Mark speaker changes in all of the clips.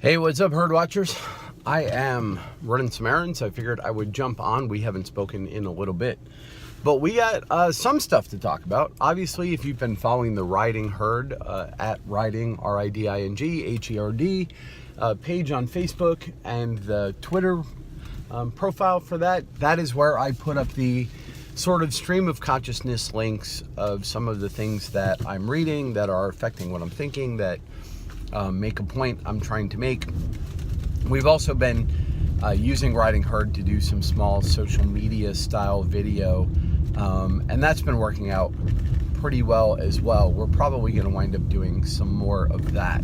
Speaker 1: Hey, what's up, herd watchers? I am running some errands. I figured I would jump on. We haven't spoken in a little bit, but we got some stuff to talk about. Obviously, if you've been following the Riding Herd at Riding RIDING HERD page on Facebook and the Twitter profile for that is where I put up the sort of stream of consciousness links of some of the things that I'm reading that are affecting what I'm thinking, that make a point I'm trying to make. We've also been using Riding Herd to do some small social media style video, and that's been working out pretty well as well. We're probably going to wind up doing some more of that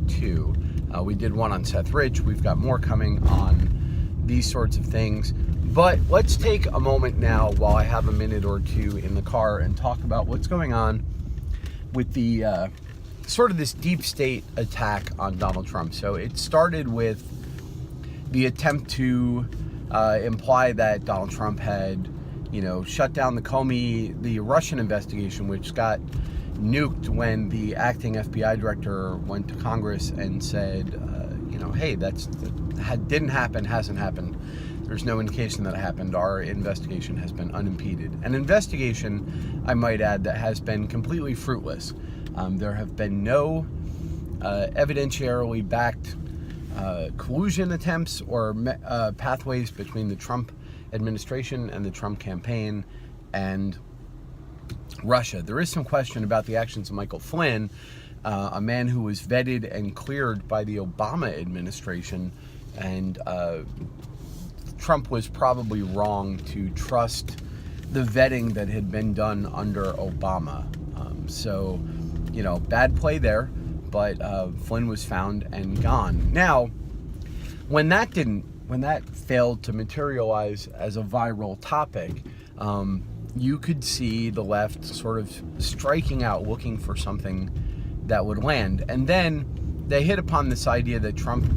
Speaker 1: too. We did one on Seth Rich. We've got more coming on these sorts of things. But let's take a moment now, while I have a minute or two in the car, and talk about what's going on with the sort of this deep state attack on Donald Trump. So it started with the attempt to imply that Donald Trump had, shut down the Russian investigation, which got nuked when the acting FBI director went to Congress and said, hey, that didn't happen, hasn't happened. There's no indication that it happened. Our investigation has been unimpeded. An investigation, I might add, that has been completely fruitless. There have been no evidentiarily backed collusion attempts or pathways between the Trump administration and the Trump campaign and Russia. There is some question about the actions of Michael Flynn, a man who was vetted and cleared by the Obama administration, and Trump was probably wrong to trust the vetting that had been done under Obama. So, bad play there, but Flynn was found and gone. Now, when that failed to materialize as a viral topic, you could see the left sort of striking out, looking for something that would land. And then they hit upon this idea that Trump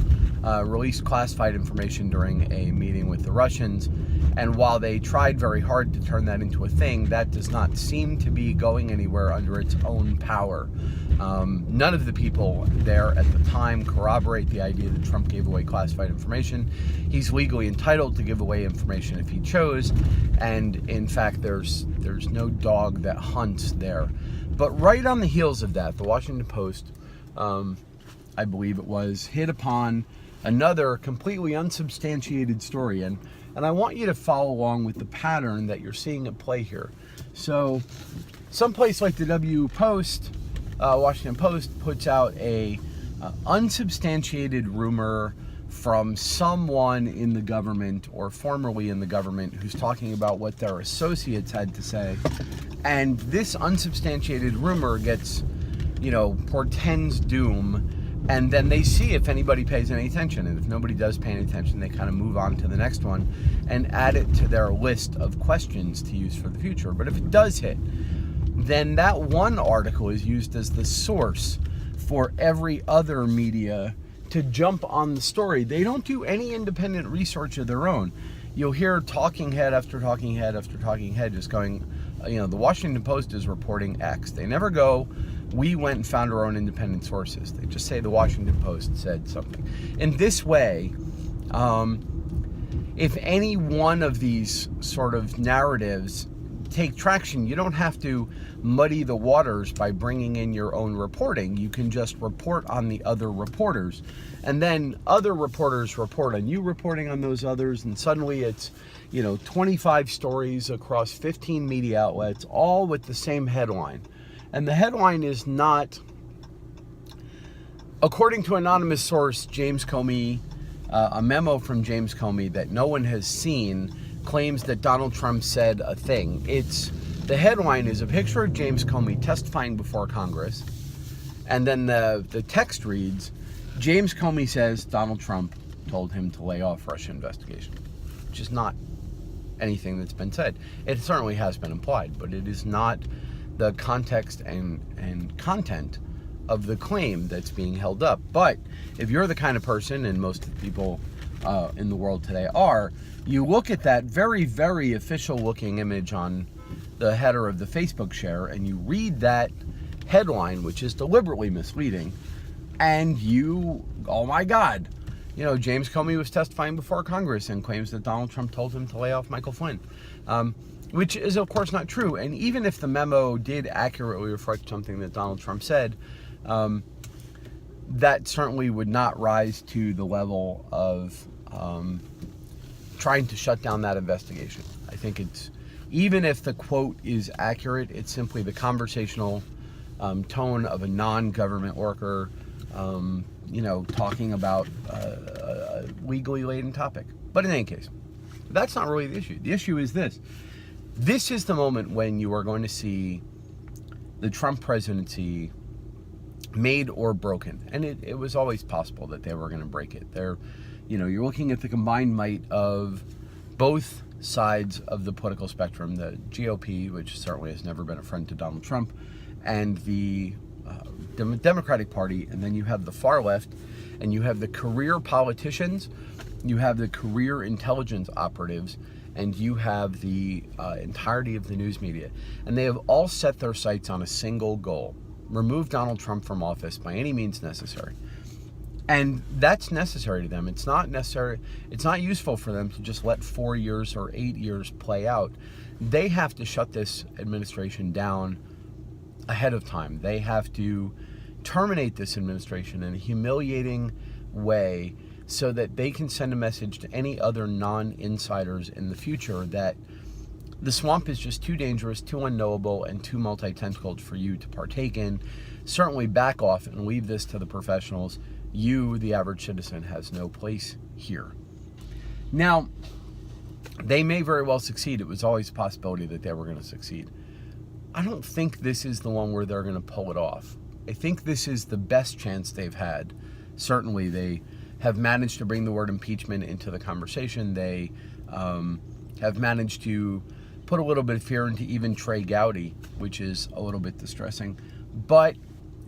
Speaker 1: released classified information during a meeting with the Russians. And while they tried very hard to turn that into a thing, that does not seem to be going anywhere under its own power. None of the people there at the time corroborate the idea that Trump gave away classified information. He's legally entitled to give away information if he chose. And in fact, there's no dog that hunts there. But right on the heels of that, the Washington Post, I believe it was, hit upon another completely unsubstantiated story. And I want you to follow along with the pattern that you're seeing at play here. So someplace like the Washington Post puts out a unsubstantiated rumor from someone in the government or formerly in the government who's talking about what their associates had to say. And this unsubstantiated rumor gets, portends doom. And then they see if anybody pays any attention. And if nobody does pay any attention, they kind of move on to the next one and add it to their list of questions to use for the future. But if it does hit, then that one article is used as the source for every other media to jump on the story. They don't do any independent research of their own. You'll hear talking head after talking head after talking head just going, the Washington Post is reporting X. They never go, we went and found our own independent sources. They just say the Washington Post said something. In this way, if any one of these sort of narratives take traction, you don't have to muddy the waters by bringing in your own reporting. You can just report on the other reporters. And then other reporters report on you reporting on those others. And suddenly it's, 25 stories across 15 media outlets, all with the same headline. And the headline is not, according to anonymous source, James Comey, a memo from James Comey that no one has seen claims that Donald Trump said a thing. The headline is a picture of James Comey testifying before Congress. And then the text reads, James Comey says Donald Trump told him to lay off Russia investigation, which is not anything that's been said. It certainly has been implied, but it is not the context and content of the claim that's being held up. But if you're the kind of person, and most of the people in the world today are, you look at that very, very official looking image on the header of the Facebook share, and you read that headline, which is deliberately misleading, and you, oh my God, James Comey was testifying before Congress and claims that Donald Trump told him to lay off Michael Flynn, which is, of course, not true. And even if the memo did accurately reflect something that Donald Trump said, that certainly would not rise to the level of trying to shut down that investigation. I think even if the quote is accurate, it's simply the conversational tone of a non-government worker, talking about a legally laden topic. But in any case, that's not really the issue. The issue is this. This is the moment when you are going to see the Trump presidency made or broken. And it was always possible that they were going to break it. You're looking at the combined might of both sides of the political spectrum, the GOP, which certainly has never been a friend to Donald Trump, and the Democratic Party, and then you have the far left, and you have the career politicians, you have the career intelligence operatives, and you have the entirety of the news media. And they have all set their sights on a single goal: remove Donald Trump from office by any means necessary. And that's necessary to them. It's not necessary. It's not useful for them to just let 4 years or 8 years play out. They have to shut this administration down ahead of time. They have to terminate this administration in a humiliating way so that they can send a message to any other non-insiders in the future that the swamp is just too dangerous, too unknowable, and too multi-tentacled for you to partake in. Certainly back off and leave this to the professionals. You, the average citizen, has no place here. Now, they may very well succeed. It was always a possibility that they were going to succeed. I don't think this is the one where they're going to pull it off. I think this is the best chance they've had. Certainly, they have managed to bring the word impeachment into the conversation. They have managed to put a little bit of fear into even Trey Gowdy, which is a little bit distressing. But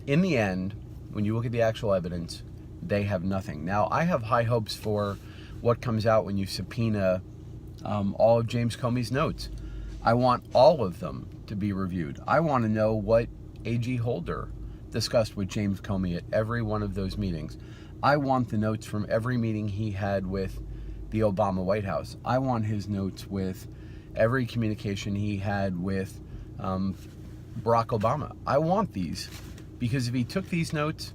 Speaker 1: in the end, when you look at the actual evidence, they have nothing. Now, I have high hopes for what comes out when you subpoena all of James Comey's notes. I want all of them to be reviewed. I want to know what AG Holder discussed with James Comey at every one of those meetings. I want the notes from every meeting he had with the Obama White House. I want his notes with every communication he had with Barack Obama. I want these, because if he took these notes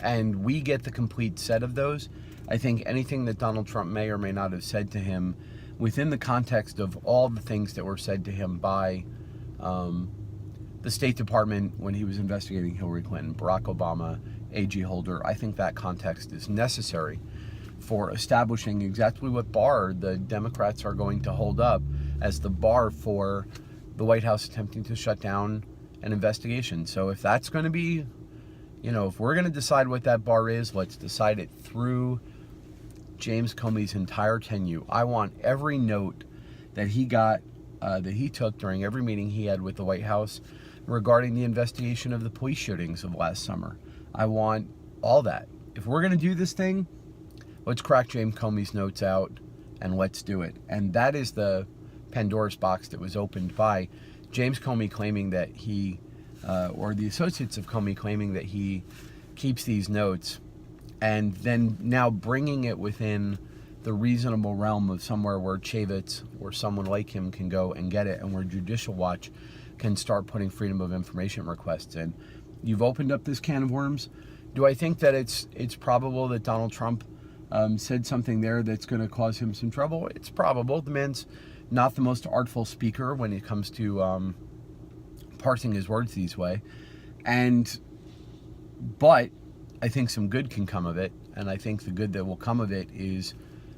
Speaker 1: and we get the complete set of those, I think anything that Donald Trump may or may not have said to him within the context of all the things that were said to him by the State Department when he was investigating Hillary Clinton, Barack Obama, AG Holder, I think that context is necessary for establishing exactly what bar the Democrats are going to hold up as the bar for the White House attempting to shut down an investigation. So if that's going to be, if we're going to decide what that bar is, let's decide it through James Comey's entire tenure. I want every note that he got, that he took during every meeting he had with the White House regarding the investigation of the police shootings of last summer. I want all that. If we're going to do this thing, let's crack James Comey's notes out and let's do it. And that is the Pandora's box that was opened by James Comey claiming that he, or the associates of Comey claiming that he keeps these notes, and then now bringing it within the reasonable realm of somewhere where Chavitz or someone like him can go and get it, and where Judicial Watch can start putting freedom of information requests in. You've opened up this can of worms. Do I think that it's probable that Donald Trump said something there that's going to cause him some trouble? It's probable. The man's not the most artful speaker when it comes to parsing his words these way. But I think some good can come of it, and I think the good that will come of it is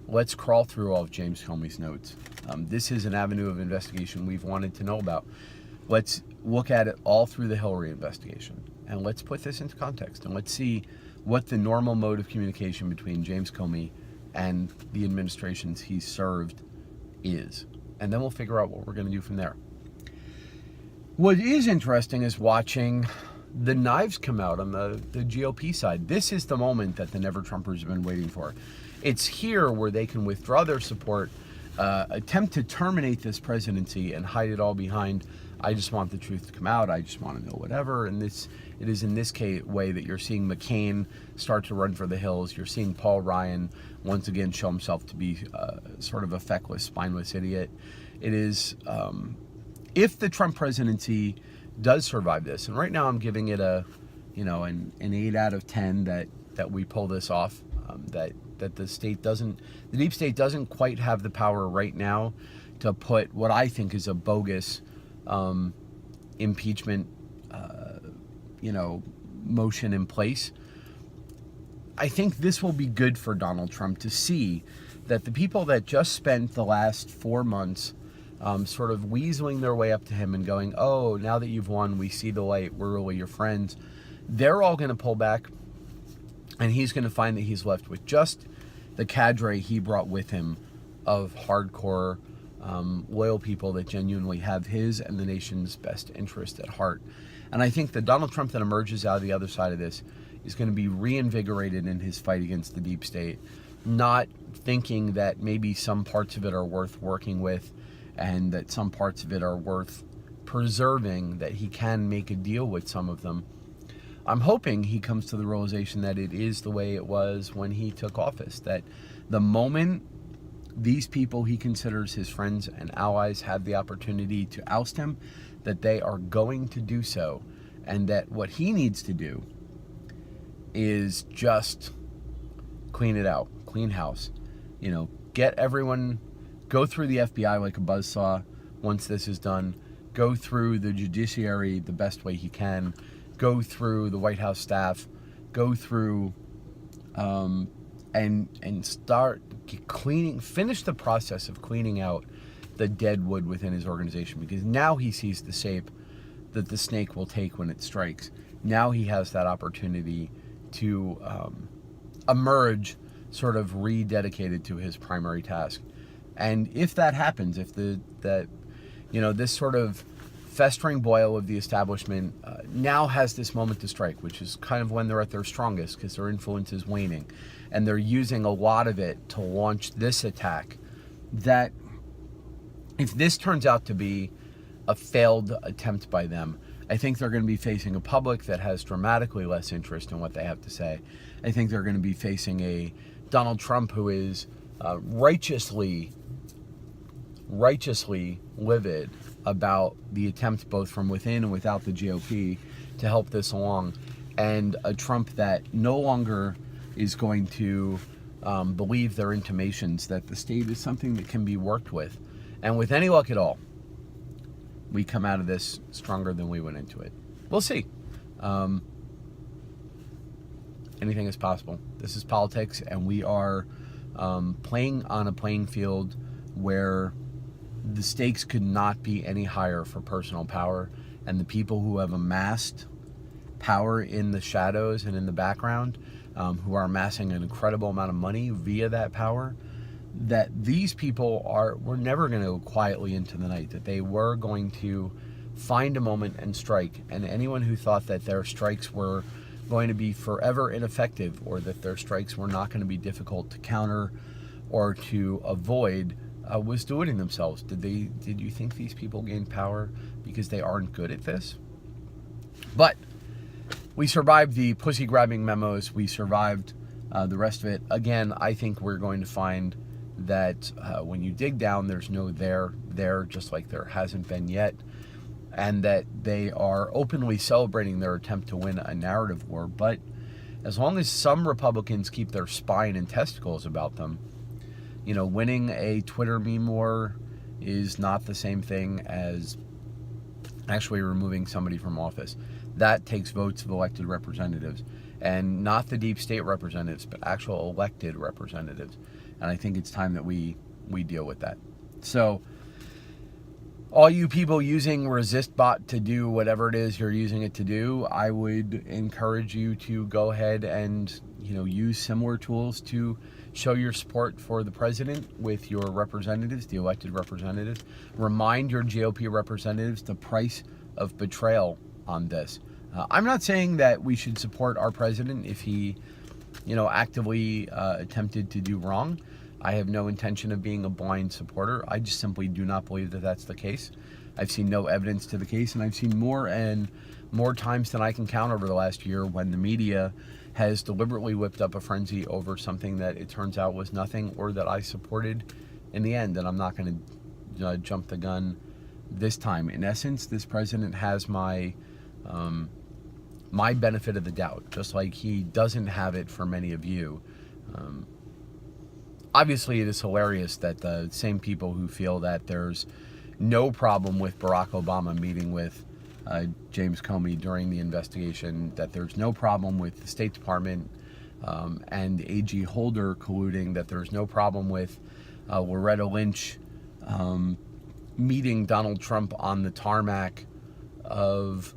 Speaker 1: let's crawl through all of James Comey's notes. This is an avenue of investigation we've wanted to know about. Let's look at it all through the Hillary investigation, and let's put this into context, and let's see what the normal mode of communication between James Comey and the administrations he served is. And then we'll figure out what we're going to do from there. What is interesting is watching the knives come out on the GOP side. This is the moment that the Never-Trumpers have been waiting for. It's here where they can withdraw their support, attempt to terminate this presidency, and hide it all behind I just want the truth to come out. I just want to know whatever. And it is in this way that you're seeing McCain start to run for the hills. You're seeing Paul Ryan once again show himself to be sort of a feckless, spineless idiot. It is, if the Trump presidency does survive this, and right now I'm giving it an 8 out of 10 that we pull this off, that the deep state doesn't quite have the power right now to put what I think is a bogus impeachment motion in place. I think this will be good for Donald Trump to see that the people that just spent the last 4 months sort of weaseling their way up to him and going, oh, now that you've won, we see the light, we're really your friends, they're all going to pull back, and he's going to find that he's left with just the cadre he brought with him of hardcore, loyal people that genuinely have his and the nation's best interest at heart. And I think the Donald Trump that emerges out of the other side of this is going to be reinvigorated in his fight against the deep state, not thinking that maybe some parts of it are worth working with and that some parts of it are worth preserving, that he can make a deal with some of them. I'm hoping he comes to the realization that it is the way it was when he took office, that the moment these people he considers his friends and allies have the opportunity to oust him, that they are going to do so, and that what he needs to do is just clean it out, clean house, get everyone, go through the FBI like a buzzsaw once this is done, go through the judiciary the best way he can, go through the White House staff, go through and start cleaning, finish the process of cleaning out the dead wood within his organization, because now he sees the shape that the snake will take when it strikes. Now he has that opportunity to emerge sort of rededicated to his primary task. And if that happens, if this sort of festering boil of the establishment now has this moment to strike, which is kind of when they're at their strongest because their influence is waning, and they're using a lot of it to launch this attack, that if this turns out to be a failed attempt by them, I think they're going to be facing a public that has dramatically less interest in what they have to say. I think they're going to be facing a Donald Trump who is righteously livid about the attempt both from within and without the GOP to help this along, and a Trump that no longer is going to believe their intimations that the state is something that can be worked with. And with any luck at all, we come out of this stronger than we went into it. We'll see. Anything is possible. This is politics, and we are playing on a playing field where the stakes could not be any higher for personal power, and the people who have amassed power in the shadows and in the background, who are amassing an incredible amount of money via that power, that these people were never going to go quietly into the night, that they were going to find a moment and strike. And anyone who thought that their strikes were going to be forever ineffective, or that their strikes were not going to be difficult to counter or to avoid, was deluding themselves. Did you think these people gained power because they aren't good at this? But we survived the pussy grabbing memos. We survived the rest of it. Again, I think we're going to find that when you dig down, there's no there, just like there hasn't been yet, and that they are openly celebrating their attempt to win a narrative war. But as long as some Republicans keep their spine and testicles about them, winning a Twitter meme war is not the same thing as actually removing somebody from office. That takes votes of elected representatives, and not the deep state representatives, but actual elected representatives. And I think it's time that we deal with that. So all you people using ResistBot to do whatever it is you're using it to do, I would encourage you to go ahead and use similar tools to show your support for the president with your representatives, the elected representatives. Remind your GOP representatives the price of betrayal on this. I'm not saying that we should support our president if he actively attempted to do wrong. I have no intention of being a blind supporter. I just simply do not believe that that's the case. I've seen no evidence to the case, and I've seen more and more times than I can count over the last year when the media has deliberately whipped up a frenzy over something that it turns out was nothing, or that I supported in the end. And I'm not going to jump the gun this time. In essence, this president has my benefit of the doubt, just like he doesn't have it for many of you. Obviously, it is hilarious that the same people who feel that there's no problem with Barack Obama meeting with James Comey during the investigation, that there's no problem with the State Department and AG Holder colluding, that there's no problem with Loretta Lynch meeting Donald Trump on the tarmac of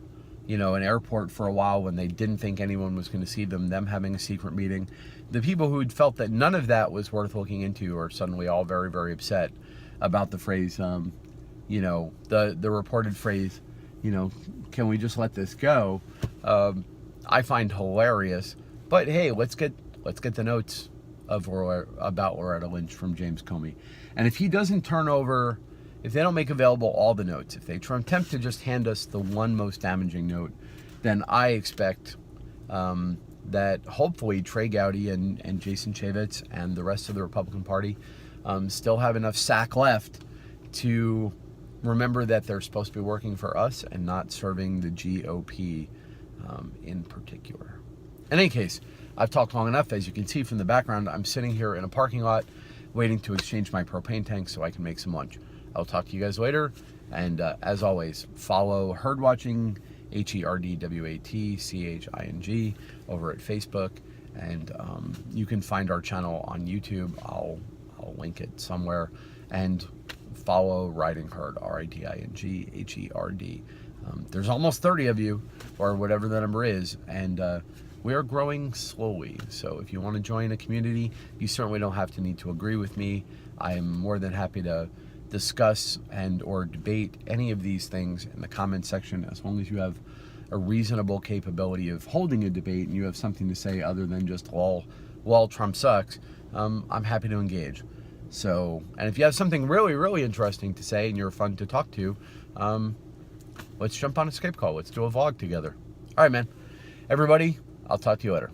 Speaker 1: an airport for a while when they didn't think anyone was going to see them having a secret meeting. The people who had felt that none of that was worth looking into are suddenly all very, very upset about the phrase, the reported phrase, can we just let this go? I find hilarious. But hey, let's get the notes about Loretta Lynch from James Comey. And if he doesn't turn over, if they don't make available all the notes, if they attempt to just hand us the one most damaging note, then I expect that hopefully Trey Gowdy and Jason Chaffetz and the rest of the Republican Party still have enough sack left to remember that they're supposed to be working for us and not serving the GOP in particular. In any case, I've talked long enough. As you can see from the background, I'm sitting here in a parking lot waiting to exchange my propane tank so I can make some lunch. I'll talk to you guys later. And as always, follow Herd Watching, HERDWATCHING, over at Facebook. And you can find our channel on YouTube. I'll link it somewhere. And follow Riding Herd, RIDINGHERD. There's almost 30 of you, or whatever the number is. And we are growing slowly. So if you want to join a community, you certainly don't have to need to agree with me. I am more than happy to discuss and or debate any of these things in the comment section, as long as you have a reasonable capability of holding a debate and you have something to say other than just lol Trump sucks. I'm happy to engage. So, and if you have something really, really interesting to say and you're fun to talk to, let's jump on a Skype call. Let's do a vlog together. All right, man. Everybody, I'll talk to you later.